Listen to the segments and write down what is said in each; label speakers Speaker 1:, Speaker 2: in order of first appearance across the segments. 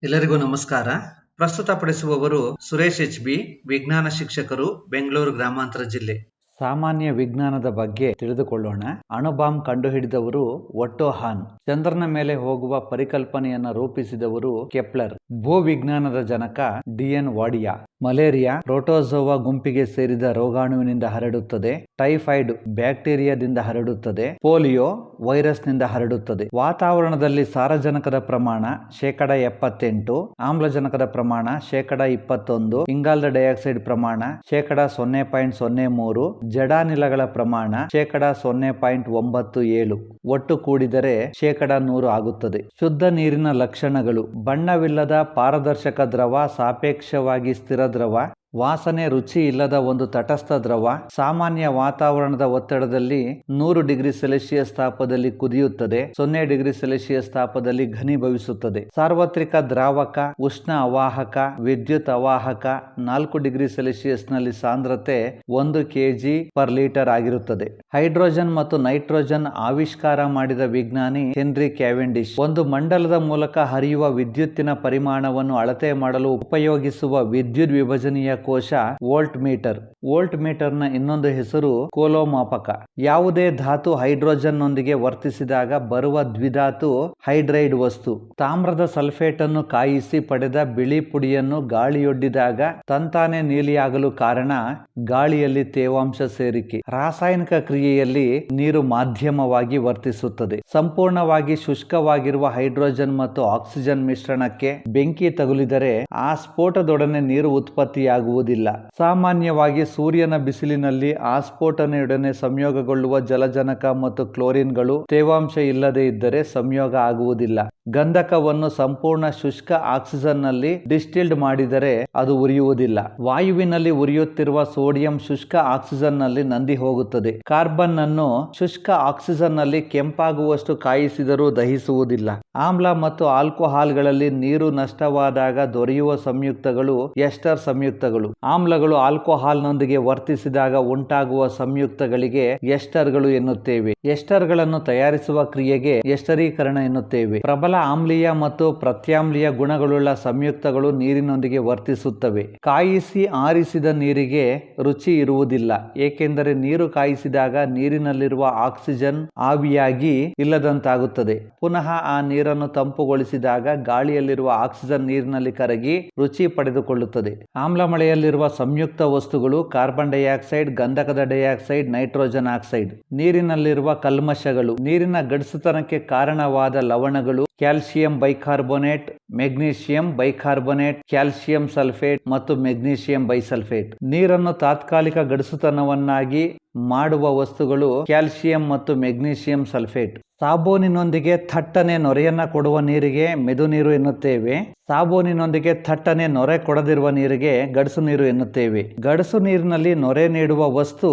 Speaker 1: ಎಲ್ಲರಿಗೂ ನಮಸ್ಕಾರ. ಪ್ರಸ್ತುತಪಡಿಸುವವರು ಸುರೇಶ್ ಎಚ್.ಬಿ, ವಿಜ್ಞಾನ ಶಿಕ್ಷಕರು, ಬೆಂಗಳೂರು ಗ್ರಾಮಾಂತರ ಜಿಲ್ಲೆ.
Speaker 2: ಸಾಮಾನ್ಯ ವಿಜ್ಞಾನದ ಬಗ್ಗೆ ತಿಳಿದುಕೊಳ್ಳೋಣ. ಅಣುಬಾಂಬ್ ಕಂಡುಹಿಡಿದವರು ಒಟ್ಟೋ ಹಾನ್. ಚಂದ್ರನ ಮೇಲೆ ಹೋಗುವ ಪರಿಕಲ್ಪನೆಯನ್ನು ರೂಪಿಸಿದವರು ಕೆಪ್ಲರ್. ಭೂವಿಜ್ಞಾನದ ಜನಕ ಡಿ.ಎನ್. ವಾಡಿಯಾ. ಮಲೇರಿಯಾ ಪ್ರೋಟೋಜೋವಾ ಗುಂಪಿಗೆ ಸೇರಿದ ರೋಗಾಣುವಿನಿಂದ ಹರಡುತ್ತದೆ. ಟೈಫಾಯ್ಡ್ ಬ್ಯಾಕ್ಟೀರಿಯಾದಿಂದ ಹರಡುತ್ತದೆ. ಪೋಲಿಯೋ ವೈರಸ್ನಿಂದ ಹರಡುತ್ತದೆ. ವಾತಾವರಣದಲ್ಲಿ ಸಾರಜನಕದ ಪ್ರಮಾಣ 78%, ಆಮ್ಲಜನಕದ ಪ್ರಮಾಣ 21%, ಇಂಗಾಲದ ಡೈಆಕ್ಸೈಡ್ ಪ್ರಮಾಣ 0.03%, ಜಡಾನಿಲಗಳ ಪ್ರಮಾಣ 0.97%, ಒಟ್ಟು ಕೂಡಿದರೆ 100 ಆಗುತ್ತದೆ. ಶುದ್ಧ ನೀರಿನ ಲಕ್ಷಣಗಳು: ಬಣ್ಣವಿಲ್ಲದ ಪಾರದರ್ಶಕ ದ್ರವ, ಸಾಪೇಕ್ಷವಾಗಿ ಸ್ಥಿರ ದ್ರವ, ವಾಸನೆ ರುಚಿ ಇಲ್ಲದ ಒಂದು ತಟಸ್ಥ ದ್ರವ, ಸಾಮಾನ್ಯ ವಾತಾವರಣದ ಒತ್ತಡದಲ್ಲಿ 100 ಡಿಗ್ರಿ ಸೆಲ್ಸಿಯಸ್ ತಾಪದಲ್ಲಿ ಕುದಿಯುತ್ತದೆ, 0 ಡಿಗ್ರಿ ಸೆಲ್ಸಿಯಸ್ ತಾಪದಲ್ಲಿ ಘನೀಭವಿಸುತ್ತದೆ. ಸಾರ್ವತ್ರಿಕ ದ್ರಾವಕ, ಉಷ್ಣ ಅವಾಹಕ, ವಿದ್ಯುತ್ ಅವಾಹಕ, 4 ಡಿಗ್ರಿ ಸೆಲ್ಸಿಯಸ್ ನಲ್ಲಿ ಸಾಂದ್ರತೆ 1 kg/ಲೀಟರ್ ಆಗಿರುತ್ತದೆ. ಹೈಡ್ರೋಜನ್ ಮತ್ತು ನೈಟ್ರೋಜನ್ ಆವಿಷ್ಕಾರ ಮಾಡಿದ ವಿಜ್ಞಾನಿ ಹೆನ್ರಿ ಕ್ಯಾವೆಂಡಿಶ್. ಒಂದು ಮಂಡಲದ ಮೂಲಕ ಹರಿಯುವ ವಿದ್ಯುತ್ತಿನ ಪರಿಮಾಣವನ್ನು ಅಳತೆ ಮಾಡಲು ಉಪಯೋಗಿಸುವ ವಿದ್ಯುತ್ ವಿಭಜನೆಯ ಕೋಶ ವೋಲ್ಟ್ ಮೀಟರ್. ವೋಲ್ಟ್ ಮೀಟರ್ನ ಇನ್ನೊಂದು ಹೆಸರು ಕೋಲೋಮಾಪಕ. ಯಾವುದೇ ಧಾತು ಹೈಡ್ರೋಜನ್ ನೊಂದಿಗೆ ವರ್ತಿಸಿದಾಗ ಬರುವ ದ್ವಿಧಾತು ಹೈಡ್ರೈಡ್ ವಸ್ತು. ತಾಮ್ರದ ಸಲ್ಫೇಟ್ ಅನ್ನು ಕಾಯಿಸಿ ಪಡೆದ ಬಿಳಿ ಪುಡಿಯನ್ನು ಗಾಳಿಯೊಡ್ಡಿದಾಗ ತಂತಾನೆ ನೀಲಿಯಾಗಲು ಕಾರಣ ಗಾಳಿಯಲ್ಲಿ ತೇವಾಂಶ ಸೇರಿಕೆ. ರಾಸಾಯನಿಕ ಕ್ರಿಯೆಯಲ್ಲಿ ನೀರು ಮಾಧ್ಯಮವಾಗಿ ವರ್ತಿಸುತ್ತದೆ. ಸಂಪೂರ್ಣವಾಗಿ ಶುಷ್ಕವಾಗಿರುವ ಹೈಡ್ರೋಜನ್ ಮತ್ತು ಆಕ್ಸಿಜನ್ ಮಿಶ್ರಣಕ್ಕೆ ಬೆಂಕಿ ತಗುಲಿದರೆ ಆ ಸ್ಫೋಟದೊಡನೆ ನೀರು ಉತ್ಪತ್ತಿಯಾಗುವುದಿಲ್ಲ. ಸಾಮಾನ್ಯವಾಗಿ ಸೂರ್ಯನ ಬಿಸಿಲಿನಲ್ಲಿ ಆಸ್ಫೋಟನೆಯೊಡನೆ ಸಂಯೋಗಗೊಳ್ಳುವ ಜಲಜನಕ ಮತ್ತು ಕ್ಲೋರಿನ್ಗಳು ತೇವಾಂಶ ಇಲ್ಲದೆ ಇದ್ದರೆ ಸಂಯೋಗ ಆಗುವುದಿಲ್ಲ. ಗಂಧಕವನ್ನು ಸಂಪೂರ್ಣ ಶುಷ್ಕ ಆಕ್ಸಿಜನ್ ನಲ್ಲಿ ಡಿಸ್ಟಿಲ್ಡ್ ಮಾಡಿದರೆ ಅದು ಉರಿಯುವುದಿಲ್ಲ. ವಾಯುವಿನಲ್ಲಿ ಉರಿಯುತ್ತಿರುವ ಸೋಡಿಯಂ ಶುಷ್ಕ ಆಕ್ಸಿಜನ್ ನಲ್ಲಿ ನಂದಿ ಹೋಗುತ್ತದೆ. ಕಾರ್ಬನ್ ಅನ್ನು ಶುಷ್ಕ ಆಕ್ಸಿಜನ್ ನಲ್ಲಿ ಕೆಂಪಾಗುವಷ್ಟು ಕಾಯಿಸಿದರೂ ದಹಿಸುವುದಿಲ್ಲ. ಆಮ್ಲ ಮತ್ತು ಆಲ್ಕೋಹಾಲ್ಗಳಲ್ಲಿ ನೀರು ನಷ್ಟವಾದಾಗ ದೊರೆಯುವ ಸಂಯುಕ್ತಗಳು ಎಸ್ಟರ್ ಸಂಯುಕ್ತಗಳು. ಆಮ್ಲಗಳು ಆಲ್ಕೋಹಾಲ್ನೊಂದಿಗೆ ವರ್ತಿಸಿದಾಗ ಉಂಟಾಗುವ ಸಂಯುಕ್ತಗಳಿಗೆ ಎಸ್ಟರ್ಗಳು ಎನ್ನುತ್ತೇವೆ. ಎಸ್ಟರ್ಗಳನ್ನು ತಯಾರಿಸುವ ಕ್ರಿಯೆಗೆ ಎಸ್ಟರೀಕರಣ ಎನ್ನುತ್ತೇವೆ. ಪ್ರಬಲ ಆಮ್ಲೀಯ ಮತ್ತು ಪ್ರತ್ಯಾಮ್ಲೀಯ ಗುಣಗಳುಳ್ಳ ಸಂಯುಕ್ತಗಳು ನೀರಿನೊಂದಿಗೆ ವರ್ತಿಸುತ್ತವೆ. ಕಾಯಿಸಿ ಆರಿಸಿದ ನೀರಿಗೆ ರುಚಿ ಇರುವುದಿಲ್ಲ, ಏಕೆಂದರೆ ನೀರು ಕಾಯಿಸಿದಾಗ ನೀರಿನಲ್ಲಿರುವ ಆಕ್ಸಿಜನ್ ಆವಿಯಾಗಿ ಇಲ್ಲದಂತಾಗುತ್ತದೆ. ಪುನಃ ಆ ನೀರನ್ನು ತಂಪುಗೊಳಿಸಿದಾಗ ಗಾಳಿಯಲ್ಲಿರುವ ಆಕ್ಸಿಜನ್ ನೀರಿನಲ್ಲಿ ಕರಗಿ ರುಚಿ ಪಡೆದುಕೊಳ್ಳುತ್ತದೆ. ಆಮ್ಲ ಮಳೆಯಲ್ಲಿರುವ ಸಂಯುಕ್ತ ವಸ್ತುಗಳು ಕಾರ್ಬನ್ ಡೈಆಕ್ಸೈಡ್, ಗಂಧಕದ ಡೈಆಕ್ಸೈಡ್, ನೈಟ್ರೋಜನ್ ಆಕ್ಸೈಡ್. ನೀರಿನಲ್ಲಿರುವ ಕಲ್ಮಶಗಳು: ನೀರಿನ ಗಡಸುತನಕ್ಕೆ ಕಾರಣವಾದ ಲವಣಗಳು calcium bicarbonate, magnesium bicarbonate, calcium sulphate ಮತ್ತು ಮೆಗ್ನೀಷಿಯಂ ಬೈಸಲ್ಫೇಟ್. ನೀರನ್ನು ತಾತ್ಕಾಲಿಕ ಗಡಸುತನವನ್ನಾಗಿ ಮಾಡುವ ವಸ್ತುಗಳು ಕ್ಯಾಲ್ಸಿಯಂ ಮತ್ತು ಮೆಗ್ನೀಷಿಯಂ ಸಲ್ಫೇಟ್. ಸಾಬೂನಿನೊಂದಿಗೆ ಥಟ್ಟನೆ ನೊರೆಯನ್ನ ಕೊಡುವ ನೀರಿಗೆ ಮೆದು ನೀರು ಎನ್ನುತ್ತೇವೆ. ಸಾಬೂನಿನೊಂದಿಗೆ ಥಟ್ಟನೆ ನೊರೆ ಕೊಡದಿರುವ ನೀರಿಗೆ ಗಡಸು ನೀರು ಎನ್ನುತ್ತೇವೆ. ಗಡಸು ನೀರಿನಲ್ಲಿ ನೊರೆ ನೀಡುವ ವಸ್ತು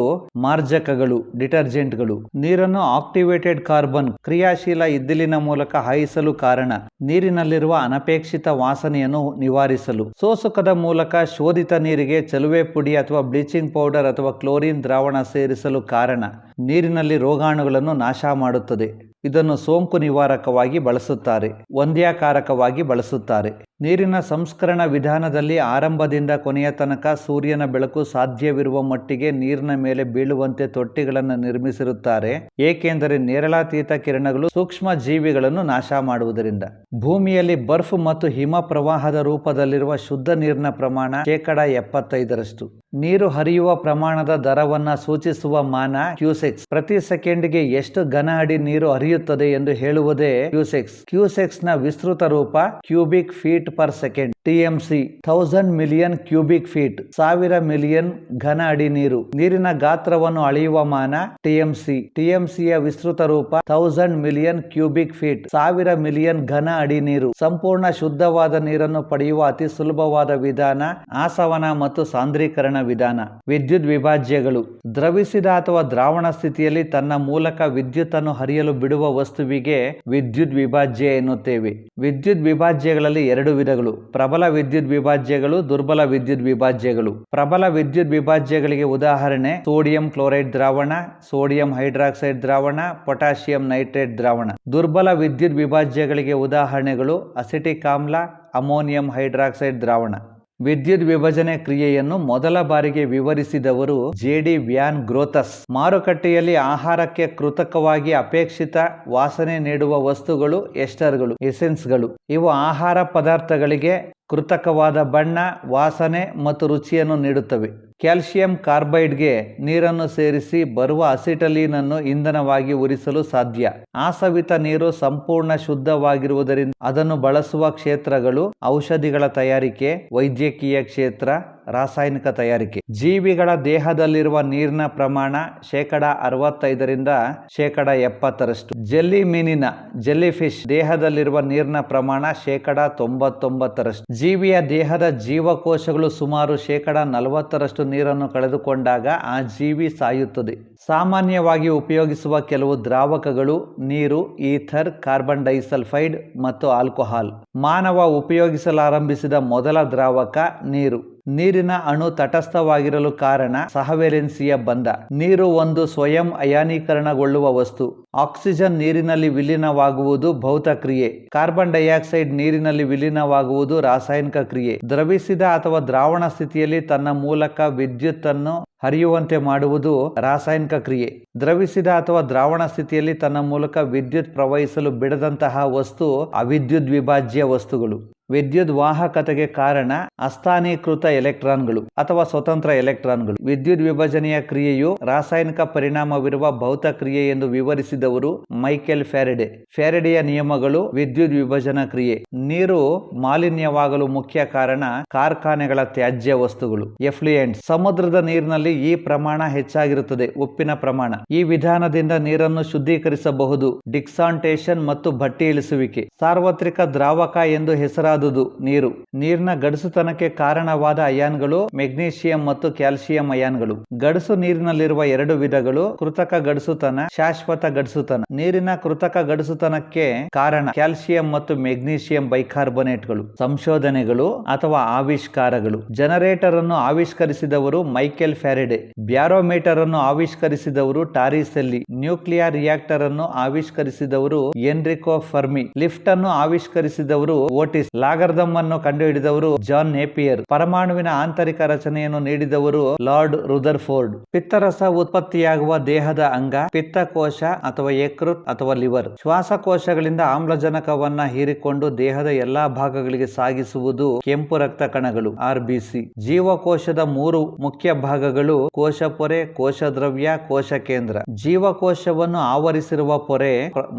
Speaker 2: ಮಾರ್ಜಕಗಳು, ಡಿಟರ್ಜೆಂಟ್ಗಳು. ನೀರನ್ನು ಆಕ್ಟಿವೇಟೆಡ್ ಕಾರ್ಬನ್ ಕ್ರಿಯಾಶೀಲ ಇದ್ದಿಲಿನ ಮೂಲಕ ಹಾಯಿಸಲು ಕಾರಣ ನೀರಿನಲ್ಲಿರುವ ಅನಪೇಕ್ಷಿತ ವಾಸನೆಯನ್ನು ನಿವಾರಿಸಲು. ಸೋಸುಕದ ಮೂಲಕ ಶೋಧಿತ ನೀರಿಗೆ ಚಲುವೆ ಪುಡಿ ಅಥವಾ ಬ್ಲೀಚಿಂಗ್ ಪೌಡರ್ ಅಥವಾ ಕ್ಲೋರಿನ್ ದ್ರಾವಣ ಸೇರಿಸಲು ಕಾರಣ ನೀರಿನಲ್ಲಿ ರೋಗಾಣುಗಳನ್ನು ನಾಶ ಮಾಡುತ್ತದೆ. ಇದನ್ನು ಸೋಂಕು ನಿವಾರಕವಾಗಿ ಬಳಸುತ್ತಾರೆ, ವಂದ್ಯಕಾರಕವಾಗಿ ಬಳಸುತ್ತಾರೆ. ನೀರಿನ ಸಂಸ್ಕರಣ ವಿಧಾನದಲ್ಲಿ ಆರಂಭದಿಂದ ಕೊನೆಯ ತನಕ ಸೂರ್ಯನ ಬೆಳಕು ಸಾಧ್ಯವಿರುವ ಮಟ್ಟಿಗೆ ನೀರಿನ ಮೇಲೆ ಬೀಳುವಂತೆ ತೊಟ್ಟಿಗಳನ್ನು ನಿರ್ಮಿಸಿರುತ್ತಾರೆ, ಏಕೆಂದರೆ ನೇರಳಾತೀತ ಕಿರಣಗಳು ಸೂಕ್ಷ್ಮ ಜೀವಿಗಳನ್ನು ನಾಶ ಮಾಡುವುದರಿಂದ. ಭೂಮಿಯಲ್ಲಿ ಬರ್ಫ್ ಮತ್ತು ಹಿಮ ಪ್ರವಾಹದ ರೂಪದಲ್ಲಿರುವ ಶುದ್ಧ ನೀರಿನ ಪ್ರಮಾಣ 75%. ನೀರು ಹರಿಯುವ ಪ್ರಮಾಣದ ದರವನ್ನ ಸೂಚಿಸುವ ಮಾನ ಕ್ಯೂಸೆಕ್ಸ್. ಪ್ರತಿ ಸೆಕೆಂಡ್ಗೆ ಎಷ್ಟು ಘನ ಅಡಿ ನೀರು ಹರಿಯುತ್ತದೆ ಎಂದು ಹೇಳುವುದೇ ಕ್ಯೂಸೆಕ್ಸ್. ಕ್ಯೂಸೆಕ್ಸ್ ನ ವಿಸ್ತೃತ ರೂಪ cubic feet per second. TMC 1000 million cubic feet, 1000 million ಘನ ಅಡಿ ನೀರು. ನೀರಿನ ಗಾತ್ರವನ್ನು ಅಳೆಯುವ ಮಾನ ಟಿಎಂಸಿ. ಟಿಎಂಸಿಯ ವಿಸ್ತೃತ ರೂಪ 1000 ಮಿಲಿಯನ್ ಕ್ಯೂಬಿಕ್ ಫೀಟ್, 1000 ಮಿಲಿಯನ್ ಘನ ಅಡಿ ನೀರು. ಸಂಪೂರ್ಣ ಶುದ್ಧವಾದ ನೀರನ್ನು ಪಡೆಯುವ ಅತಿ ಸುಲಭವಾದ ವಿಧಾನ ಆಸವನ ಮತ್ತು ಸಾಂದ್ರೀಕರಣ ವಿಧಾನ. ವಿದ್ಯುತ್ ವಿಭಾಜ್ಯಗಳು: ದ್ರವಿಸಿದ ಅಥವಾ ದ್ರಾವಣ ಸ್ಥಿತಿಯಲ್ಲಿ ತನ್ನ ಮೂಲಕ ವಿದ್ಯುತ್ ಹರಿಯಲು ಬಿಡುವ ವಸ್ತುವಿಗೆ ವಿದ್ಯುತ್ ವಿಭಾಜ್ಯ ಎನ್ನುತ್ತೇವೆ. ವಿದ್ಯುತ್ ವಿಭಾಜ್ಯಗಳಲ್ಲಿ 2 ಎರಡು ವಿಧಗಳು: ಪ್ರಬಲ ವಿದ್ಯುತ್ ವಿಭಾಜ್ಯಗಳು, ದುರ್ಬಲ ವಿದ್ಯುತ್ ವಿಭಾಜ್ಯಗಳು. ಪ್ರಬಲ ವಿದ್ಯುತ್ ವಿಭಾಜ್ಯಗಳಿಗೆ ಉದಾಹರಣೆ ಸೋಡಿಯಂ ಕ್ಲೋರೈಡ್ ದ್ರಾವಣ, ಸೋಡಿಯಂ ಹೈಡ್ರಾಕ್ಸೈಡ್ ದ್ರಾವಣ, ಪೊಟ್ಯಾಷಿಯಂ ನೈಟ್ರೇಟ್ ದ್ರಾವಣ. ದುರ್ಬಲ ವಿದ್ಯುತ್ ವಿಭಾಜ್ಯಗಳಿಗೆ ಉದಾಹರಣೆಗಳು ಅಸಿಟಿಕ್ ಆಮ್ಲ, ಅಮೋನಿಯಂ ಹೈಡ್ರಾಕ್ಸೈಡ್ ದ್ರಾವಣ. ವಿದ್ಯುತ್ ವಿಭಜನೆ ಕ್ರಿಯೆಯನ್ನು ಮೊದಲ ಬಾರಿಗೆ ವಿವರಿಸಿದವರು ಜೆ.ಡಿ. ವ್ಯಾನ್ ಗ್ರೋಥಸ್. ಮಾರುಕಟ್ಟೆಯಲ್ಲಿ ಆಹಾರಕ್ಕೆ ಕೃತಕವಾಗಿ ಅಪೇಕ್ಷಿತ ವಾಸನೆ ನೀಡುವ ವಸ್ತುಗಳು ಎಸ್ಟರ್ಗಳು, ಎಸೆನ್ಸ್ಗಳು. ಇವು ಆಹಾರ ಪದಾರ್ಥಗಳಿಗೆ ಕೃತಕವಾದ ಬಣ್ಣ, ವಾಸನೆ ಮತ್ತು ರುಚಿಯನ್ನು ನೀಡುತ್ತವೆ. ಕ್ಯಾಲ್ಸಿಯಂ ಕಾರ್ಬೈಡ್ಗೆ ನೀರನ್ನು ಸೇರಿಸಿ ಬರುವ ಅಸಿಟಲೀನ್ ಅನ್ನು ಇಂಧನವಾಗಿ ಉರಿಸಲು ಸಾಧ್ಯ. ಆಸವಿತ ನೀರು ಸಂಪೂರ್ಣ ಶುದ್ಧವಾಗಿರುವುದರಿಂದ ಅದನ್ನು ಬಳಸುವ ಕ್ಷೇತ್ರಗಳು ಔಷಧಿಗಳ ತಯಾರಿಕೆ, ವೈದ್ಯಕೀಯ ಕ್ಷೇತ್ರ, ರಾಸಾಯನಿಕ ತಯಾರಿಕೆ. ಜೀವಿಗಳ ದೇಹದಲ್ಲಿರುವ ನೀರಿನ ಪ್ರಮಾಣ 65% 70%. ಜೆಲ್ಲಿ ಮೀನಿನ ಜೆಲ್ಲಿಫಿಶ್ ದೇಹದಲ್ಲಿರುವ ನೀರಿನ ಪ್ರಮಾಣ 99%. ಜೀವಿಯ ದೇಹದ ಜೀವಕೋಶಗಳು ಸುಮಾರು 40% ನೀರನ್ನು ಕಳೆದುಕೊಂಡಾಗ ಆ ಜೀವಿ ಸಾಯುತ್ತದೆ. ಸಾಮಾನ್ಯವಾಗಿ ಉಪಯೋಗಿಸುವ ಕೆಲವು ದ್ರಾವಕಗಳು ನೀರು, ಈಥರ್, ಕಾರ್ಬನ್ ಡೈಸಲ್ಫೈಡ್ ಮತ್ತು ಆಲ್ಕೋಹಾಲ್. ಮಾನವ ಉಪಯೋಗಿಸಲಾರಂಭಿಸಿದ ಮೊದಲ ದ್ರಾವಕ ನೀರು. ನೀರಿನ ಅಣು ತಟಸ್ಥವಾಗಿರಲು ಕಾರಣ ಸಹವೆಲೆನ್ಸಿಯ ಬಂಧ. ನೀರು ಒಂದು ಸ್ವಯಂ ಅಯಾನೀಕರಣಗೊಳ್ಳುವ ವಸ್ತು. ಆಕ್ಸಿಜನ್ ನೀರಿನಲ್ಲಿ ವಿಲೀನವಾಗುವುದು ಭೌತ ಕ್ರಿಯೆ. ಕಾರ್ಬನ್ ಡೈಆಕ್ಸೈಡ್ ನೀರಿನಲ್ಲಿ ವಿಲೀನವಾಗುವುದು ರಾಸಾಯನಿಕ ಕ್ರಿಯೆ. ದ್ರವಿಸಿದ ಅಥವಾ ದ್ರಾವಣ ಸ್ಥಿತಿಯಲ್ಲಿ ತನ್ನ ಮೂಲಕ ವಿದ್ಯುತ್ತನ್ನು ಹರಿಯುವಂತೆ ಮಾಡುವುದು ರಾಸಾಯನಿಕ ಕ್ರಿಯೆ. ದ್ರವಿಸಿದ ಅಥವಾ ದ್ರಾವಣ ಸ್ಥಿತಿಯಲ್ಲಿ ತನ್ನ ಮೂಲಕ ವಿದ್ಯುತ್ ಪ್ರವಹಿಸಲು ಬಿಡದಂತಹ ವಸ್ತು ಅವಿದ್ಯುತ್ ವಿಭಾಜ್ಯ ವಸ್ತುಗಳು. ವಿದ್ಯುತ್ ವಾಹಕತೆಗೆ ಕಾರಣ ಅಸ್ಥಾನೀಕೃತ ಎಲೆಕ್ಟ್ರಾನ್ಗಳು ಅಥವಾ ಸ್ವತಂತ್ರ ಎಲೆಕ್ಟ್ರಾನ್ಗಳು. ವಿದ್ಯುತ್ ವಿಭಜನೆಯ ಕ್ರಿಯೆಯು ರಾಸಾಯನಿಕ ಪರಿಣಾಮವಿರುವ ಭೌತ ಕ್ರಿಯೆ ಎಂದು ವಿವರಿಸಿದವರು ಮೈಕೆಲ್ ಫ್ಯಾರಡೆ. ಫ್ಯಾರಡೆಯ ನಿಯಮಗಳು ವಿದ್ಯುತ್ ವಿಭಜನಾ ಕ್ರಿಯೆ. ನೀರು ಮಾಲಿನ್ಯವಾಗಲು ಮುಖ್ಯ ಕಾರಣ ಕಾರ್ಖಾನೆಗಳ ತ್ಯಾಜ್ಯ ವಸ್ತುಗಳು, ಎಫ್ಲುಯೆಂಟ್ಸ್. ಸಮುದ್ರದ ನೀರಿನಲ್ಲಿ ಈ ಪ್ರಮಾಣ ಹೆಚ್ಚಾಗಿರುತ್ತದೆ, ಉಪ್ಪಿನ ಪ್ರಮಾಣ. ಈ ವಿಧಾನದಿಂದ ನೀರನ್ನು ಶುದ್ಧೀಕರಿಸಬಹುದು. ಡಿಕ್ಸಾಂಟೇಷನ್ ಮತ್ತು ಭಟ್ಟಿ ಇಳಿಸುವಿಕೆ. ಸಾರ್ವತ್ರಿಕ ದ್ರಾವಕ ಎಂದು ಹೆಸರಾದುದು ನೀರು. ನೀರಿನ ಗಡಸುತನಕ್ಕೆ ಕಾರಣವಾದ ಅಯಾನ್ಗಳು ಮೆಗ್ನೀಷಿಯಂ ಮತ್ತು ಕ್ಯಾಲ್ಸಿಯಂ ಅಯಾನ್ಗಳು. ಗಡಸು ನೀರಿನಲ್ಲಿರುವ ಎರಡು ವಿಧಗಳು: ಕೃತಕ ಗಡಸುತನ, ಶಾಶ್ವತ ಗಡಸುತನ. ನೀರಿನ ಕೃತಕ ಗಡಸುತನಕ್ಕೆ ಕಾರಣ ಕ್ಯಾಲ್ಸಿಯಂ ಮತ್ತು ಮೆಗ್ನೀಷಿಯಂ ಬೈಕಾರ್ಬೊನೇಟ್ಗಳು. ಸಂಶೋಧನೆಗಳು ಅಥವಾ ಆವಿಷ್ಕಾರಗಳು. ಜನರೇಟರ್ ಅನ್ನು ಆವಿಷ್ಕರಿಸಿದವರು ಮೈಕೆಲ್ ಫ್ಯಾರಡೆ. ಬ್ಯಾರೋಮೀಟರ್ ಅನ್ನು ಆವಿಷ್ಕರಿಸಿದವರು ಟಾರಿಸೆಲ್ಲಿ. ನ್ಯೂಕ್ಲಿಯರ್ ರಿಯಾಕ್ಟರ್ ಅನ್ನು ಆವಿಷ್ಕರಿಸಿದವರು ಎನ್ರಿಕೋ ಫರ್ಮಿ. ಲಿಫ್ಟ್ ಅನ್ನು ಆವಿಷ್ಕರಿಸಿದವರು ಓಟಿಸ್. ಲಾಗರ್ದಮ್ ಅನ್ನು ಕಂಡುಹಿಡಿದವರು ಜಾನ್ ನೇಪಿಯರ್. ಪರಮಾಣುವಿನ ಆಂತರಿಕ ರಚನೆಯನ್ನು ನೀಡಿದವರು ಲಾರ್ಡ್ ರುದರ್ಫೋರ್ಡ್. ಪಿತ್ತರಸ ಉತ್ಪತ್ತಿಯಾಗುವ ದೇಹದ ಅಂಗ ಪಿತ್ತಕೋಶ ಅಥವಾ ಯಕೃತ್ ಅಥವಾ ಲಿವರ್. ಶ್ವಾಸಕೋಶಗಳಿಂದ ಆಮ್ಲಜನಕವನ್ನ ಹೀರಿಕೊಂಡು ದೇಹದ ಎಲ್ಲಾ ಭಾಗಗಳಿಗೆ ಸಾಗಿಸುವುದು ಕೆಂಪು ರಕ್ತ ಕಣಗಳು, RBC. ಜೀವಕೋಶದ 3 ಮುಖ್ಯ ಭಾಗಗಳು: ಕೋಶ ಪೊರೆ, ಕೋಶ ದ್ರವ್ಯ, ಕೋಶ ಕೇಂದ್ರ. ಜೀವಕೋಶವನ್ನು ಆವರಿಸಿರುವ ಪೊರೆ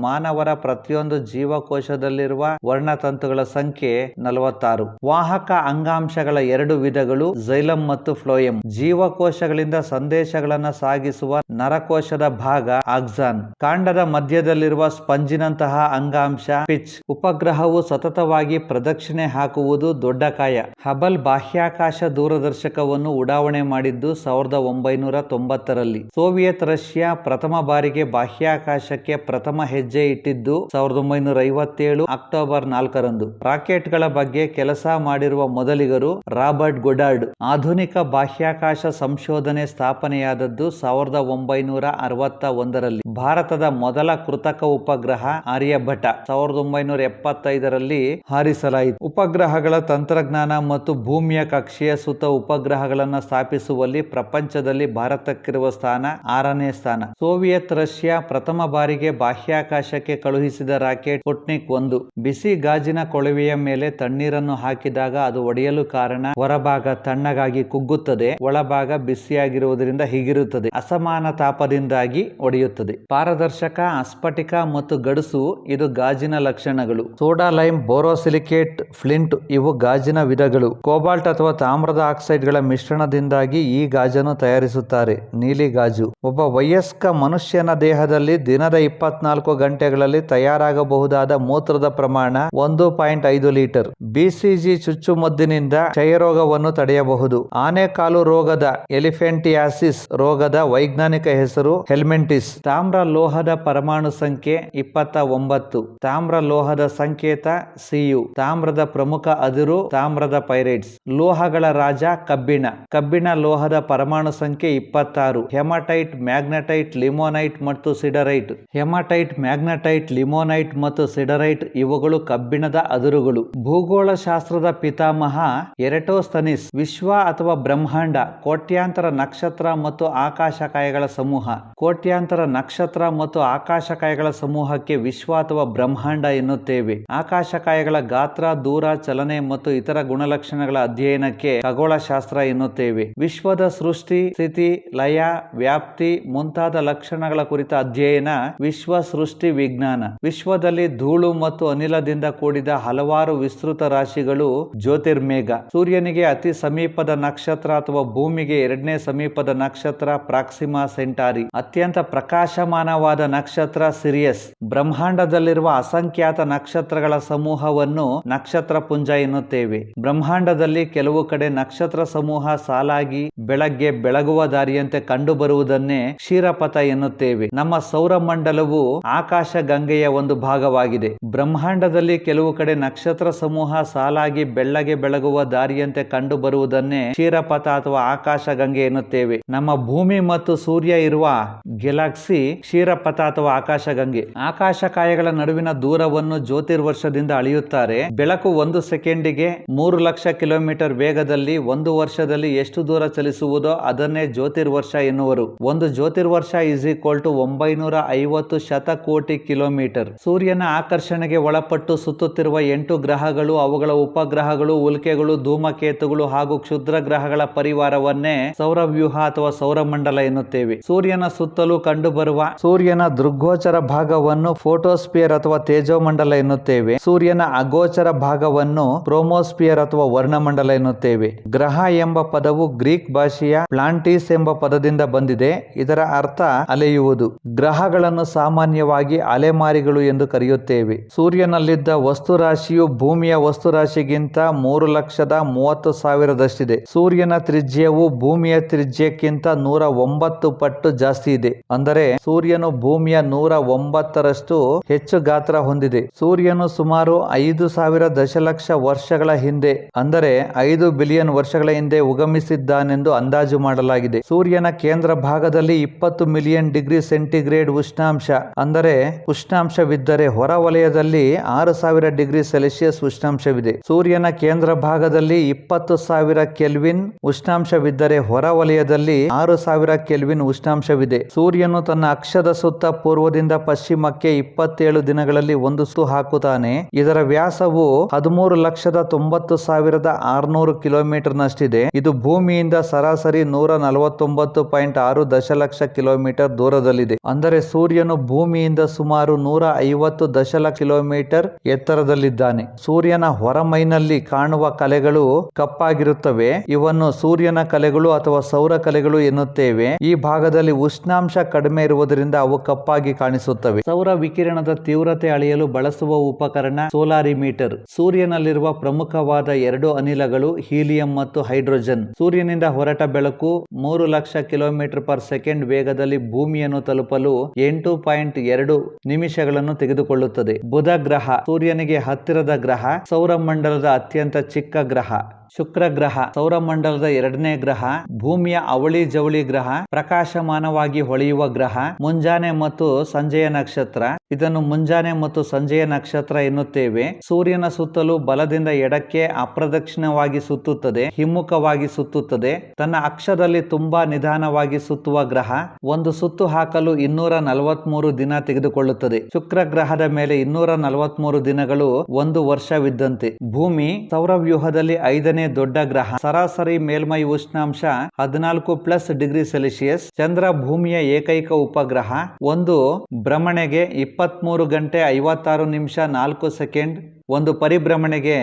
Speaker 2: ಮಾನವರ ಪ್ರತಿಯೊಂದು ಜೀವಕೋಶದಲ್ಲಿರುವ ವರ್ಣತಂತುಗಳ ಸಂಖ್ಯೆ 46. ವಾಹಕ ಅಂಗಾಂಶಗಳ 2 ವಿಧಗಳು: ಝೈಲಮ್ ಮತ್ತು ಫ್ಲೋಯಂ. ಜೀವಕೋಶಗಳಿಂದ ಸಂದೇಶಗಳನ್ನು ಸಾಗಿಸುವ ನರಕೋಶದ ಭಾಗ ಆಕ್ಸಾನ್. ಕಾಂಡದ ಮಧ್ಯದಲ್ಲಿರುವ ಸ್ಪಂಜಿನಂತಹ ಅಂಗಾಂಶ ಪಿಚ್. ಉಪಗ್ರಹವು ಸತತವಾಗಿ ಪ್ರದಕ್ಷಿಣೆ ಹಾಕುವುದು ದೊಡ್ಡಕಾಯ. ಹಬಲ್ ಬಾಹ್ಯಾಕಾಶ ದೂರದರ್ಶಕವನ್ನು ಉಡಾವಣೆ ಮಾಡಿದ್ದು 1990ರಲ್ಲಿ. ಸೋವಿಯತ್ ರಷ್ಯಾ ಪ್ರಥಮ ಬಾರಿಗೆ ಬಾಹ್ಯಾಕಾಶಕ್ಕೆ ಪ್ರಥಮ ಹೆಜ್ಜೆ ಇಟ್ಟಿದ್ದು 1957 ಅಕ್ಟೋಬರ್ 4ರಂದು. ರಾಕೆಟ್ಗಳ ಬಗ್ಗೆ ಕೆಲಸ ಮಾಡಿರುವ ಮೊದಲಿಗರು ರಾಬರ್ಟ್ ಗೊಡಾರ್ಡ್. ಆಧುನಿಕ ಬಾಹ್ಯಾಕಾಶ ಸಂಶೋಧನೆ ಸ್ಥಾಪನೆಯಾದದ್ದು 1961ರಲ್ಲಿ. ಭಾರತದ ಮೊದಲ ಕೃತಕ ಉಪಗ್ರಹ ಆರ್ಯಭಟ 1975ರಲ್ಲಿ ಹಾರಿಸಲಾಯಿತು. ಉಪಗ್ರಹಗಳ ತಂತ್ರಜ್ಞಾನ ಮತ್ತು ಭೂಮಿಯ ಕಕ್ಷೆಯ ಸುತ್ತ ಉಪಗ್ರಹಗಳನ್ನು ಸ್ಥಾಪಿಸುವಲ್ಲಿ ಪ್ರಪಂಚದಲ್ಲಿ ಭಾರತಕ್ಕಿರುವ ಸ್ಥಾನ 6ನೇ ಸ್ಥಾನ. ಸೋವಿಯತ್ ರಷ್ಯಾ ಪ್ರಥಮ ಬಾರಿಗೆ ಬಾಹ್ಯಾಕಾಶಕ್ಕೆ ಕಳುಹಿಸಿದ ರಾಕೆಟ್ ಸ್ಪುಟ್ನಿಕ್ 1. ಬಿಸಿ ಗಾಜಿನ ಕೊಳವೆಯ ಮೇಲೆ ತಣ್ಣೀರನ್ನು ಹಾಕಿದಾಗ ಅದು ಒಡೆಯಲು ಕಾರಣ ಹೊರಭಾಗ ತಣ್ಣಗಾಗಿ ಕುಗ್ಗುತ್ತದೆ, ಒಳಭಾಗ ಬಿಸಿಯಾಗಿರುವುದರಿಂದ ಹೀಗಿರುತ್ತದೆ. ಅಸಮಾನ ತಾಪದಿಂದಾಗಿ ಒಡೆಯುತ್ತದೆ. ಪಾರದರ್ಶಕ, ಅಸ್ಫಟಿಕ ಮತ್ತು ಗಡಸು ಇದು ಗಾಜಿನ ಲಕ್ಷಣಗಳು. ಸೋಡಾ, ಲೈಮ್, ಬೋರೋಸಿಲಿಕೇಟ್, ಫ್ಲಿಂಟ್ ಇವು ಗಾಜಿನ ವಿಧಗಳು. ಕೋಬಾಲ್ಟ್ ಅಥವಾ ತಾಮ್ರದ ಆಕ್ಸೈಡ್ಗಳ ಮಿಶ್ರಣದಿಂದಾಗಿ ಈ ಗಾಜನ್ನು ತಯಾರಿಸುತ್ತಾರೆ. ನೀಲಿ ಗಾಜು. ಒಬ್ಬ ವಯಸ್ಕ ಮನುಷ್ಯನ ದೇಹದಲ್ಲಿ ದಿನದ 24 ಗಂಟೆಗಳಲ್ಲಿ ತಯಾರಾಗಬಹುದಾದ ಮೂತ್ರದ ಪ್ರಮಾಣ 1.5 ಲೀಟರ್. ಲೀಟರ್. BCG ಚುಚ್ಚುಮದ್ದಿನಿಂದ ಕ್ಷಯರೋಗವನ್ನು ತಡೆಯಬಹುದು. ಆನೆಕಾಲು ರೋಗದ ಎಲಿಫೆಂಟಿಯಾಸಿಸ್ ರೋಗದ ವೈಜ್ಞಾನಿಕ ಹೆಸರು ಹೆಲ್ಮೆಂಟಿಸ್. ತಾಮ್ರ ಲೋಹದ ಪರಮಾಣು ಸಂಖ್ಯೆ 29. ತಾಮ್ರ ಲೋಹದ ಸಂಕೇತ Cu. ತಾಮ್ರದ ಪ್ರಮುಖ ಅದಿರು ತಾಮ್ರದ ಪೈರೈಟ್ಸ್. ಲೋಹಗಳ ರಾಜ ಕಬ್ಬಿಣ. ಕಬ್ಬಿಣ ಲೋಹದ ಪರಮಾಣು ಸಂಖ್ಯೆ 26. ಹೆಮಟೈಟ್, ಮ್ಯಾಗ್ನೆಟೈಟ್, ಲಿಮೋನೈಟ್ ಮತ್ತು ಸಿಡರೈಟ್. ಹೆಮಟೈಟ್, ಮ್ಯಾಗ್ನೆಟೈಟ್, ಲಿಮೋನೈಟ್ ಮತ್ತು ಸಿಡರೈಟ್ ಇವುಗಳು ಕಬ್ಬಿಣದ ಅದಿರುಗಳು. ಭೂಗೋಳಶಾಸ್ತ್ರದ ಪಿತಾಮಹ ಎರೆಟೋಸ್ಥನೀಸ್. ವಿಶ್ವ ಅಥವಾ ಬ್ರಹ್ಮಾಂಡ ಕೋಟ್ಯಾಂತರ ನಕ್ಷತ್ರ ಮತ್ತು ಆಕಾಶಕಾಯಗಳ ಸಮೂಹ. ಕೋಟ್ಯಾಂತರ ನಕ್ಷತ್ರ ಮತ್ತು ಆಕಾಶಕಾಯಗಳ ಸಮೂಹಕ್ಕೆ ವಿಶ್ವ ಅಥವಾ ಬ್ರಹ್ಮಾಂಡ ಎನ್ನುತ್ತೇವೆ. ಆಕಾಶಕಾಯಗಳ ಗಾತ್ರ, ದೂರ, ಚಲನೆ ಮತ್ತು ಇತರ ಗುಣಲಕ್ಷಣಗಳ ಅಧ್ಯಯನಕ್ಕೆ ಖಗೋಳಶಾಸ್ತ್ರ ಎನ್ನುತ್ತೇವೆ. ವಿಶ್ವದ ಸೃಷ್ಟಿ, ಸ್ಥಿತಿ, ಲಯ, ವ್ಯಾಪ್ತಿ ಮುಂತಾದ ಲಕ್ಷಣಗಳ ಕುರಿತ ಅಧ್ಯಯನ ವಿಶ್ವ ಸೃಷ್ಟಿ ವಿಜ್ಞಾನ. ವಿಶ್ವದಲ್ಲಿ ಧೂಳು ಮತ್ತು ಅನಿಲದಿಂದ ಕೂಡಿದ ಹಲವಾರು ವಿಸ್ತೃತ ರಾಶಿಗಳು ಜ್ಯೋತಿರ್ಮೇಘ. ಸೂರ್ಯನಿಗೆ ಅತಿ ಸಮೀಪದ ನಕ್ಷತ್ರ ಅಥವಾ ಭೂಮಿಗೆ ಎರಡನೇ ಸಮೀಪದ ನಕ್ಷತ್ರ ಪ್ರಾಕ್ಸಿಮಾ ಸೆಂಟಾರಿ. ಅತ್ಯಂತ ಪ್ರಕಾಶಮಾನವಾದ ನಕ್ಷತ್ರ ಸಿರಿಯಸ್. ಬ್ರಹ್ಮಾಂಡದಲ್ಲಿರುವ ಅಸಂಖ್ಯಾತ ನಕ್ಷತ್ರಗಳ ಸಮೂಹವನ್ನು ನಕ್ಷತ್ರ ಪುಂಜ ಎನ್ನುತ್ತೇವೆ. ಬ್ರಹ್ಮಾಂಡದಲ್ಲಿ ಕೆಲವು ಕಡೆ ನಕ್ಷತ್ರ ಸಮೂಹ ಸಾಲಾಗಿ ಬೆಳಗ್ಗೆ ಬೆಳಗುವ ದಾರಿಯಂತೆ ಕಂಡು ಬರುವುದನ್ನೇ ಕ್ಷೀರಪಥ ಎನ್ನುತ್ತೇವೆ. ನಮ್ಮ ಸೌರಮಂಡಲವು ಆಕಾಶ ಗಂಗೆಯ ಒಂದು ಭಾಗವಾಗಿದೆ. ಬ್ರಹ್ಮಾಂಡದಲ್ಲಿ ಕೆಲವು ಕಡೆ ನಕ್ಷತ್ರ ಸಮೂಹ ಸಾಲಾಗಿ ಬೆಳ್ಳಗೆ ಬೆಳಗುವ ದಾರಿಯಂತೆ ಕಂಡು ಬರುವುದನ್ನೇ ಕ್ಷೀರಪಥ ಅಥವಾ ಆಕಾಶ ಗಂಗೆ ಎನ್ನುತ್ತೇವೆ. ನಮ್ಮ ಭೂಮಿ ಮತ್ತು ಸೂರ್ಯ ಇರುವ ಗ್ಯಾಲಕ್ಸಿ ಕ್ಷೀರಪಥ ಅಥವಾ ಆಕಾಶ ಗಂಗೆ. ಆಕಾಶಕಾಯಗಳ ನಡುವಿನ ದೂರವನ್ನು ಜ್ಯೋತಿರ್ವರ್ಷದಿಂದ ಅಳೆಯುತ್ತಾರೆ. ಬೆಳಕು 1 ಸೆಕೆಂಡಿಗೆ 3 ಲಕ್ಷ ಕಿಲೋಮೀಟರ್ ವೇಗದಲ್ಲಿ 1 ವರ್ಷದಲ್ಲಿ ಎಷ್ಟು ದೂರ ಚಲಿಸುವುದೋ ಅದನ್ನೇ ಜ್ಯೋತಿರ್ವರ್ಷ ಎನ್ನುವರು. ಒಂದು ಜ್ಯೋತಿರ್ವರ್ಷ = 950 ಶತಕೋಟಿ ಕಿಲೋಮೀಟರ್. ಸೂರ್ಯನ ಆಕರ್ಷಣೆಗೆ ಒಳಪಟ್ಟು ಸುತ್ತುತ್ತಿರುವ 8 ಗ್ರಹಗಳು, ಅವುಗಳ ಉಪಗ್ರಹಗಳು, ಉಲ್ಕೆಗಳು, ಧೂಮಕೇತುಗಳು ಹಾಗೂ ಕ್ಷುದ್ರ ಗ್ರಹಗಳ ಪರಿವಾರವನ್ನೇ ಸೌರವ್ಯೂಹ ಅಥವಾ ಸೌರಮಂಡಲ ಎನ್ನುತ್ತೇವೆ. ಸೂರ್ಯನ ಸುತ್ತಲೂ ಕಂಡುಬರುವ ಸೂರ್ಯನ ದೃಗ್ಗೋಚರ ಭಾಗವನ್ನು ಫೋಟೋಸ್ಪಿಯರ್ ಅಥವಾ ತೇಜೋಮಂಡಲ ಎನ್ನುತ್ತೇವೆ. ಸೂರ್ಯನ ಅಗೋಚರ ಭಾಗವನ್ನು ಕ್ರೋಮೋಸ್ಪಿಯರ್ ಅಥವಾ ವರ್ಣಮಂಡಲ ಎನ್ನುತ್ತೇವೆ. ಗ್ರಹ ಎಂಬ ಪದವು ಗ್ರೀಕ್ ಭಾಷೆಯ ಪ್ಲಾಂಟಿಸ್ ಎಂಬ ಪದದಿಂದ ಬಂದಿದೆ. ಇದರ ಅರ್ಥ ಅಲೆಯುವುದು. ಗ್ರಹಗಳನ್ನು ಸಾಮಾನ್ಯವಾಗಿ ಅಲೆಮಾರಿಗಳು ಎಂದು ಕರೆಯುತ್ತೇವೆ. ಸೂರ್ಯನಲ್ಲಿದ್ದ ವಸ್ತುರಾಶಿಯು ಭೂಮಿಯ ವಸ್ತುರಾಶಿಗಿಂತ 3,30,30,000 ಸೂರ್ಯನ ತ್ರಿಜ್ಯವು ಭೂಮಿಯ ತ್ರಿಜ್ಯಕ್ಕಿಂತ 109 ಪಟ್ಟು ಜಾಸ್ತಿ ಇದೆ. ಅಂದರೆ ಸೂರ್ಯನು ಭೂಮಿಯ 109ರಷ್ಟು ಹೆಚ್ಚು ಗಾತ್ರ ಹೊಂದಿದೆ. ಸೂರ್ಯನು ಸುಮಾರು 5,000 ದಶಲಕ್ಷ ವರ್ಷಗಳ ಹಿಂದೆ, ಅಂದರೆ 5 ಬಿಲಿಯನ್ ವರ್ಷಗಳ ಹಿಂದೆ ಉಗಮಿಸಿದ್ದಾನೆಂದು ಅಂದಾಜು ಮಾಡಲಾಗಿದೆ. ಸೂರ್ಯನ ಕೇಂದ್ರ ಭಾಗದಲ್ಲಿ 20 ಮಿಲಿಯನ್ ಡಿಗ್ರಿ ಸೆಂಟಿಗ್ರೇಡ್ ಉಷ್ಣಾಂಶ, ಅಂದರೆ ಉಷ್ಣಾಂಶವಿದ್ದರೆ ಹೊರವಲಯದಲ್ಲಿ 6,000 ಡಿಗ್ರಿ ಸೆಲ್ಸಿಯಸ್ ಉಷ್ಣಾಂಶವಿದೆ. ಸೂರ್ಯನ ಕೇಂದ್ರ ಭಾಗದಲ್ಲಿ 20,000 ಕೆಲ್ವಿನ್ ಉಷ್ಣಾಂಶವಿದ್ದರೆ ಹೊರವಲಯದಲ್ಲಿ 6,000 ಕೆಲ್ವಿನ್ ಉಷ್ಣಾಂಶವಿದೆ. ಸೂರ್ಯನು ತನ್ನ ಅಕ್ಷದ ಸುತ್ತ ಪೂರ್ವದಿಂದ ಪಶ್ಚಿಮಕ್ಕೆ 27 ದಿನಗಳಲ್ಲಿ ಒಂದು ಸುತ್ತು ಹಾಕುತ್ತಾನೆ. ಇದರ ವ್ಯಾಸವು 13,90,600 ಕಿಲೋಮೀಟರ್ ನಷ್ಟಿದೆ. ಇದು ಭೂಮಿಯಿಂದ ಸರಾಸರಿ 149.6 ದಶಲಕ್ಷ ಕಿಲೋಮೀಟರ್ ದೂರದಲ್ಲಿದೆ. ಅಂದರೆ ಸೂರ್ಯನು ಭೂಮಿಯಿಂದ ಸುಮಾರು 150 ದಶಲಕ್ಷ ಕಿಲೋಮೀಟರ್ ಎತ್ತರದಲ್ಲಿದ್ದಾನೆ. ಸೂರ್ಯನ ಹೊರಮೈನಲ್ಲಿ ಕಾಣುವ ಕಲೆಗಳು ಕಪ್ಪಾಗಿರುತ್ತವೆ. ಇವನ್ನು ಸೂರ್ಯನ ಕಲೆಗಳು ಅಥವಾ ಸೌರ ಕಲೆಗಳು ಎನ್ನುತ್ತೇವೆ. ಈ ಭಾಗದಲ್ಲಿ ಉಷ್ಣಾಂಶ ಕಡಿಮೆ ಇರುವುದರಿಂದ ಅವು ಕಪ್ಪಾಗಿ ಕಾಣಿಸುತ್ತವೆ. ಸೌರ ವಿಕಿರಣದ ತೀವ್ರತೆ ಅಳೆಯಲು ಬಳಸುವ ಉಪಕರಣ ಸೋಲಾರಿಮೀಟರ್. ಸೂರ್ಯನಲ್ಲಿರುವ ಪ್ರಮುಖವಾದ 2 ಅನಿಲಗಳು ಹೀಲಿಯಂ ಮತ್ತು ಹೈಡ್ರೋಜನ್. ಸೂರ್ಯನಿಂದ ಹೊರಟ ಬೆಳಕು 3 ಲಕ್ಷ ಕಿಲೋಮೀಟರ್ ಪರ್ ಸೆಕೆಂಡ್ ವೇಗದಲ್ಲಿ ಭೂಮಿಯನ್ನು ತಲುಪಲು 8.2 ನಿಮಿಷಗಳನ್ನು ತೆಗೆದುಕೊಳ್ಳುತ್ತದೆ. ಬುಧ ಗ್ರಹ ಸೂರ್ಯನಿಗೆ ಹತ್ತಿರದ ಗ್ರಹ. ಸೌರಮಂಡಲದ ಅತ್ಯಂತ ಚಿಕ್ಕ ಗ್ರಹ. ಶುಕ್ರ ಗ್ರಹ ಸೌರಮಂಡಲದ 2ನೇ ಗ್ರಹ. ಭೂಮಿಯ ಅವಳಿ ಜವಳಿ ಗ್ರಹ. ಪ್ರಕಾಶಮಾನವಾಗಿ ಹೊಳೆಯುವ ಗ್ರಹ. ಮುಂಜಾನೆ ಮತ್ತು ಸಂಜೆಯ ನಕ್ಷತ್ರ. ಇದನ್ನು ಮುಂಜಾನೆ ಮತ್ತು ಸಂಜೆಯ ನಕ್ಷತ್ರ ಎನ್ನುತ್ತೇವೆ. ಸೂರ್ಯನ ಸುತ್ತಲೂ ಬಲದಿಂದ ಎಡಕ್ಕೆ ಅಪ್ರದಕ್ಷಿಣವಾಗಿ ಸುತ್ತುತ್ತದೆ, ಹಿಮ್ಮುಖವಾಗಿ ಸುತ್ತುತ್ತದೆ. ತನ್ನ ಅಕ್ಷದಲ್ಲಿ ತುಂಬಾ ನಿಧಾನವಾಗಿ ಸುತ್ತುವ ಗ್ರಹ. ಒಂದು ಸುತ್ತು ಹಾಕಲು 243 ದಿನ ತೆಗೆದುಕೊಳ್ಳುತ್ತದೆ. ಶುಕ್ರ ಗ್ರಹದ ಮೇಲೆ 243 ದಿನಗಳು 1 ವರ್ಷವಿದ್ದಂತೆ. ಭೂಮಿ ಸೌರವ್ಯೂಹದಲ್ಲಿ 5ನೇ ದೊಡ್ಡ ಗ್ರಹ. ಸರಾಸರಿ ಮೇಲ್ಮೈ ಉಷ್ಣಾಂಶ 14+ ಡಿಗ್ರಿ ಸೆಲ್ಸಿಯಸ್. ಚಂದ್ರ ಭೂಮಿಯ ಏಕೈಕ ಉಪಗ್ರಹ. ಒಂದು ಭ್ರಮಣೆಗೆ 23 ಗಂಟೆ 56 ನಿಮಿಷ 4 ಸೆಕೆಂಡ್ ಒಂದು ಪರಿಭ್ರಮಣೆಗೆ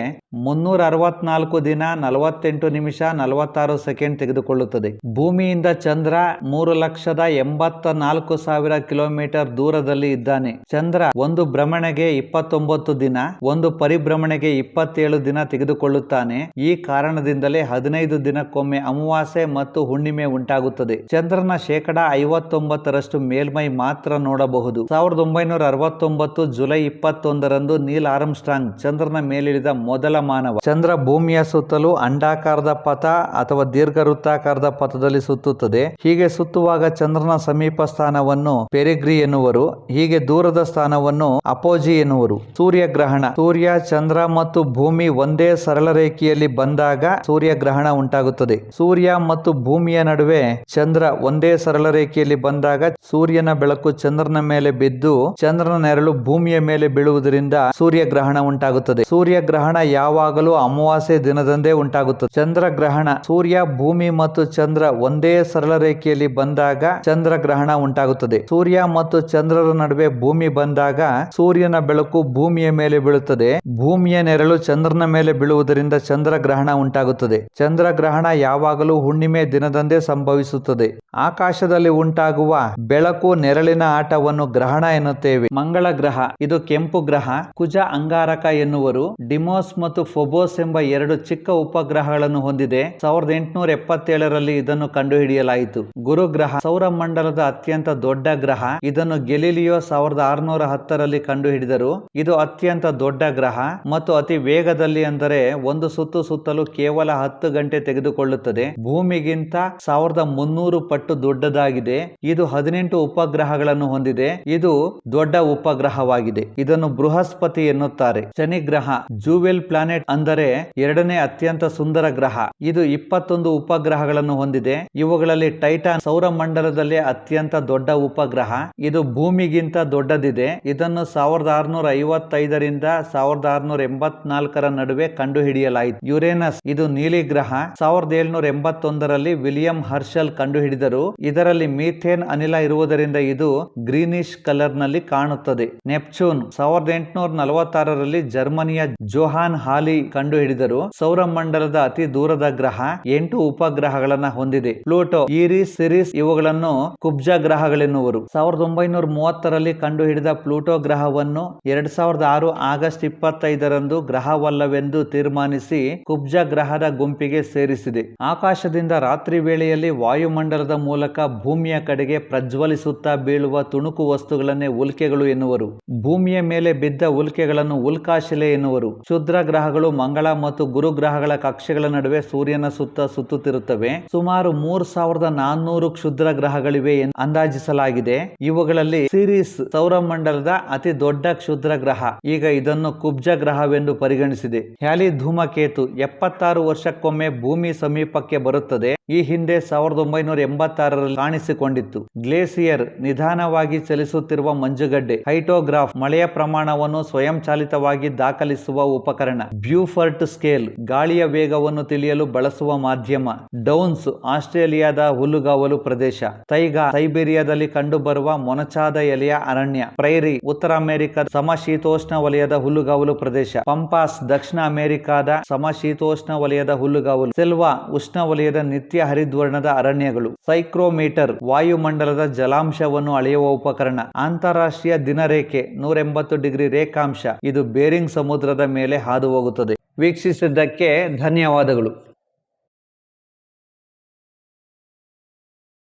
Speaker 2: 364 ದಿನ 48 ನಿಮಿಷ 46 ಸೆಕೆಂಡ್ ತೆಗೆದುಕೊಳ್ಳುತ್ತದೆ. ಭೂಮಿಯಿಂದ ಚಂದ್ರ 3,84,000 ಕಿಲೋಮೀಟರ್ ದೂರದಲ್ಲಿ ಇದ್ದಾನೆ. ಚಂದ್ರ ಒಂದು ಭ್ರಮಣೆಗೆ 29 ದಿನ, ಒಂದು ಪರಿಭ್ರಮಣೆಗೆ 27 ದಿನ ತೆಗೆದುಕೊಳ್ಳುತ್ತಾನೆ. ಈ ಕಾರಣದಿಂದಲೇ 15 ದಿನಕ್ಕೊಮ್ಮೆ ಅಮಾವಾಸ್ಯೆ ಮತ್ತು ಹುಣ್ಣಿಮೆ ಉಂಟಾಗುತ್ತದೆ. ಚಂದ್ರನ 59% ಮೇಲ್ಮೈ ಮಾತ್ರ ನೋಡಬಹುದು. 1969 ಜುಲೈ 21ರಂದು ನೀಲ್ ಆರ್ಮ್ಸ್ಟ್ರಾಂಗ್ ಚಂದ್ರನ ಮೇಲಿಳಿದ ಮೊದಲ ಮಾನವ. ಚಂದ್ರ ಭೂಮಿಯ ಸುತ್ತಲೂ ಅಂಡಾಕಾರದ ಪಥ ಅಥವಾ ದೀರ್ಘ ವೃತ್ತಾಕಾರದ ಪಥದಲ್ಲಿ ಸುತ್ತುತ್ತದೆ. ಹೀಗೆ ಸುತ್ತುವಾಗ ಚಂದ್ರನ ಸಮೀಪ ಸ್ಥಾನವನ್ನು ಪೆರಿಗ್ರಿ ಎನ್ನುವರು, ಹೀಗೆ ದೂರದ ಸ್ಥಾನವನ್ನು ಅಪೋಜಿ ಎನ್ನುವರು. ಸೂರ್ಯಗ್ರಹಣ. ಸೂರ್ಯ, ಚಂದ್ರ ಮತ್ತು ಭೂಮಿ ಒಂದೇ ಸರಳ ರೇಖೆಯಲ್ಲಿ ಬಂದಾಗ ಸೂರ್ಯಗ್ರಹಣ ಉಂಟಾಗುತ್ತದೆ. ಸೂರ್ಯ ಮತ್ತು ಭೂಮಿಯ ನಡುವೆ ಚಂದ್ರ ಒಂದೇ ಸರಳ ರೇಖೆಯಲ್ಲಿ ಬಂದಾಗ ಸೂರ್ಯನ ಬೆಳಕು ಚಂದ್ರನ ಮೇಲೆ ಬಿದ್ದು ಚಂದ್ರನ ನೆರಳು ಭೂಮಿಯ ಮೇಲೆ ಬೀಳುವುದರಿಂದ ಸೂರ್ಯಗ್ರಹಣ ಉಂಟಾಗುತ್ತದೆ. ಸೂರ್ಯಗ್ರಹಣ ಯಾವಾಗಲೂ ಅಮಾವಾಸ್ಯೆ ದಿನದಂದೇ ಉಂಟಾಗುತ್ತದೆ. ಚಂದ್ರಗ್ರಹಣ. ಸೂರ್ಯ, ಭೂಮಿ ಮತ್ತು ಚಂದ್ರ ಒಂದೇ ಸರಳ ರೇಖೆಯಲ್ಲಿ ಬಂದಾಗ ಚಂದ್ರಗ್ರಹಣ ಉಂಟಾಗುತ್ತದೆ. ಸೂರ್ಯ ಮತ್ತು ಚಂದ್ರರ ನಡುವೆ ಭೂಮಿ ಬಂದಾಗ ಸೂರ್ಯನ ಬೆಳಕು ಭೂಮಿಯ ಮೇಲೆ ಬೀಳುತ್ತದೆ. ಭೂಮಿಯ ನೆರಳು ಚಂದ್ರನ ಮೇಲೆ ಬೀಳುವುದರಿಂದ ಚಂದ್ರಗ್ರಹಣ ಉಂಟಾಗುತ್ತದೆ. ಚಂದ್ರಗ್ರಹಣ ಯಾವಾಗಲೂ ಹುಣ್ಣಿಮೆ ದಿನದಂದೇ ಸಂಭವಿಸುತ್ತದೆ. ಆಕಾಶದಲ್ಲಿ ಉಂಟಾಗುವ ಬೆಳಕು ನೆರಳಿನ ಆಟವನ್ನು ಗ್ರಹಣ ಎನ್ನುತ್ತೇವೆ. ಮಂಗಳ ಗ್ರಹ. ಇದು ಕೆಂಪು ಗ್ರಹ. ಕುಜ, ಅಂಗಾರಕ ಎನ್ನುವರು. ಡಿಮೋಸ್ ಮತ್ತು ಫೊಬೋಸ್ ಎಂಬ 2 ಚಿಕ್ಕ ಉಪಗ್ರಹಗಳನ್ನು ಹೊಂದಿದೆ. 1877ರಲ್ಲಿ ಇದನ್ನು ಕಂಡುಹಿಡಿಯಲಾಯಿತು. ಗುರುಗ್ರಹ. ಸೌರಮಂಡಲದ ಅತ್ಯಂತ ದೊಡ್ಡ ಗ್ರಹ. ಇದನ್ನು ಗೆಲಿಲಿಯೋ 1610ರಲ್ಲಿ ಕಂಡುಹಿಡಿದರು. ಇದು ಅತ್ಯಂತ ದೊಡ್ಡ ಗ್ರಹ ಮತ್ತು ಅತಿ ವೇಗದಲ್ಲಿ, ಅಂದರೆ ಒಂದು ಸುತ್ತು ಸುತ್ತಲೂ ಕೇವಲ 10 ಗಂಟೆ ತೆಗೆದುಕೊಳ್ಳುತ್ತದೆ. ಭೂಮಿಗಿಂತ 1300 ಪಟ್ಟು ದೊಡ್ಡದಾಗಿದೆ. ಇದು 18 ಉಪಗ್ರಹಗಳನ್ನು ಹೊಂದಿದೆ. ಇದು ದೊಡ್ಡ ಉಪಗ್ರಹವಾಗಿದೆ. ಇದನ್ನು ಬೃಹಸ್ಪತಿ ಎನ್ನುತ್ತಾರೆ. ಶನಿ ಗ್ರಹ. ಜೂವೆಲ್ ಪ್ಲಾನೆಟ್, ಅಂದರೆ 2ನೇ ಅತ್ಯಂತ ಸುಂದರ ಗ್ರಹ. ಇದು 21 ಉಪಗ್ರಹಗಳನ್ನು ಹೊಂದಿದೆ. ಇವುಗಳಲ್ಲಿ ಟೈಟಾನ್ ಸೌರಮಂಡಲದಲ್ಲಿ ಅತ್ಯಂತ ದೊಡ್ಡ ಉಪಗ್ರಹ. ಇದು ಭೂಮಿಗಿಂತ ದೊಡ್ಡದಿದೆ. ಇದನ್ನು 1655ರಿಂದ 1684ರ ನಡುವೆ ಕಂಡುಹಿಡಿಯಲಾಯಿತು. ಯುರೇನಸ್. ಇದು ನೀಲಿ ಗ್ರಹ. 1781ರಲ್ಲಿ ವಿಲಿಯಂ ಹರ್ಷಲ್ ಕಂಡುಹಿಡಿದರು. ಇದರಲ್ಲಿ ಮೀಥೇನ್ ಅನಿಲ ಇರುವುದರಿಂದ ಇದು ಗ್ರೀನಿಶ್ ಕಲರ್ ನಲ್ಲಿ ಕಾಣುತ್ತದೆ. ನೆಪ್ಚೂನ್. 1846ರಲ್ಲಿ ಜರ್ಮನಿಯ ಜೋಹಾನ್ ಹಾಲಿ ಕಂಡುಹಿಡಿದರು. ಸೌರಮಂಡಲದ ಅತಿ ದೂರದ ಗ್ರಹ. 8 ಉಪಗ್ರಹಗಳನ್ನ ಹೊಂದಿದೆ. ಪ್ಲೂಟೋ, ಈರಿಸ್, ಸಿರಿಸ್ ಇವುಗಳನ್ನು ಕುಬ್ಜ ಗ್ರಹಗಳೆನ್ನುವರು. 1930ರಲ್ಲಿ ಕಂಡುಹಿಡಿದ ಪ್ಲೂಟೋ ಗ್ರಹವನ್ನು 2006 ಆಗಸ್ಟ್ 25ರಂದು ಗ್ರಹವಲ್ಲವೆಂದು ತೀರ್ಮಾನಿಸಿ ಕುಬ್ಜ ಗ್ರಹದ ಗುಂಪಿಗೆ ಸೇರಿಸಿದೆ. ಆಕಾಶದಿಂದ ರಾತ್ರಿ ವೇಳೆಯಲ್ಲಿ ವಾಯುಮಂಡಲದ ಮೂಲಕ ಭೂಮಿಯ ಕಡೆಗೆ ಪ್ರಜ್ವಲಿಸುತ್ತಾ ಬೀಳುವ ತುಣುಕು ವಸ್ತುಗಳನ್ನೇ ಉಲ್ಕೆಗಳು ಎನ್ನುವರು. ಭೂಮಿಯ ಮೇಲೆ ಬಿದ್ದ ಉಲ್ಕೆಗಳನ್ನು ಉಲ್ಕಾಶಿಲೆ ಎನ್ನುವರು. ಕ್ಷುದ್ರ ಗ್ರಹಗಳು ಮಂಗಳ ಮತ್ತು ಗುರು ಗ್ರಹಗಳ ಕಕ್ಷೆಗಳ ನಡುವೆ ಸೂರ್ಯನ ಸುತ್ತ ಸುತ್ತುತ್ತಿರುತ್ತವೆ. ಸುಮಾರು 3400 ಕ್ಷುದ್ರ ಗ್ರಹಗಳಿವೆ ಎಂದು ಅಂದಾಜಿಸಲಾಗಿದೆ. ಇವುಗಳಲ್ಲಿ ಸಿರಿಸ್ ಸೌರಮಂಡಲದ ಅತಿ ದೊಡ್ಡ ಕ್ಷುದ್ರ ಗ್ರಹ. ಈಗ ಇದನ್ನು ಕುಬ್ಜ ಗ್ರಹವೆಂದು ಪರಿಗಣಿಸಿದೆ. ಹ್ಯಾಲಿ ಧೂಮಕೇತು 76 ವರ್ಷಕ್ಕೊಮ್ಮೆ ಭೂಮಿ ಸಮೀಪಕ್ಕೆ ಬರುತ್ತದೆ. ಈ ಹಿಂದೆ 1986ರಲ್ಲಿ ಕಾಣಿಸಿಕೊಂಡಿತ್ತು. ಗ್ಲೇಸಿಯರ್ ನಿಧಾನವಾಗಿ ಚಲಿಸುತ್ತಿರುವ ಮಂಜುಗಡ್ಡೆ. ಹೈಟೋಗ್ರಾಫ್ ಮಳೆಯ ಪ್ರಮಾಣವನ್ನು ಸ್ವಯಂಚಾಲಿತವಾಗಿ ದಾಖಲಿಸುವ ಉಪಕರಣ. ಬ್ಯೂಫರ್ಟ್ ಸ್ಕೇಲ್ ಗಾಳಿಯ ವೇಗವನ್ನು ತಿಳಿಯಲು ಬಳಸುವ ಮಾಧ್ಯಮ. ಡೌನ್ಸ್ ಆಸ್ಟ್ರೇಲಿಯಾದ ಹುಲ್ಲುಗಾವಲು ಪ್ರದೇಶ. ತೈಗಾ ಸೈಬೀರಿಯಾದಲ್ಲಿ ಕಂಡುಬರುವ ಮೊನಚಾದ ಎಲೆಯ ಅರಣ್ಯ. ಪ್ರೈರಿ ಉತ್ತರ ಅಮೆರಿಕದ ಸಮಶೀತೋಷ್ಣ ವಲಯದ ಹುಲ್ಲುಗಾವಲು ಪ್ರದೇಶ. ಪಂಪಾಸ್ ದಕ್ಷಿಣ ಅಮೆರಿಕಾದ ಸಮಶೀತೋಷ್ಣ ವಲಯದ ಹುಲ್ಲುಗಾವಲು. ಸೆಲ್ವಾ ಉಷ್ಣ ವಲಯದ ನಿತ್ಯ ಹರಿದ್ವರ್ಣದ ಅರಣ್ಯಗಳು. ಸೈಕ್ರೋಮೀಟರ್ ವಾಯುಮಂಡಲದ ಜಲಾಂಶವನ್ನು ಅಳೆಯುವ ಉಪಕರಣ. ಅಂತಾರಾಷ್ಟ್ರೀಯ ದಿನರೇಖೆ 180 ಡಿಗ್ರಿ ರೇಖಾಂಶ. ಇದು ಬೇರಿಂಗ್ ಸಮುದ್ರದ ಮೇಲೆ ಹಾದು ಹೋಗುತ್ತದೆ. ವೀಕ್ಷಿಸಿದ್ದಕ್ಕೆ ಧನ್ಯವಾದಗಳು.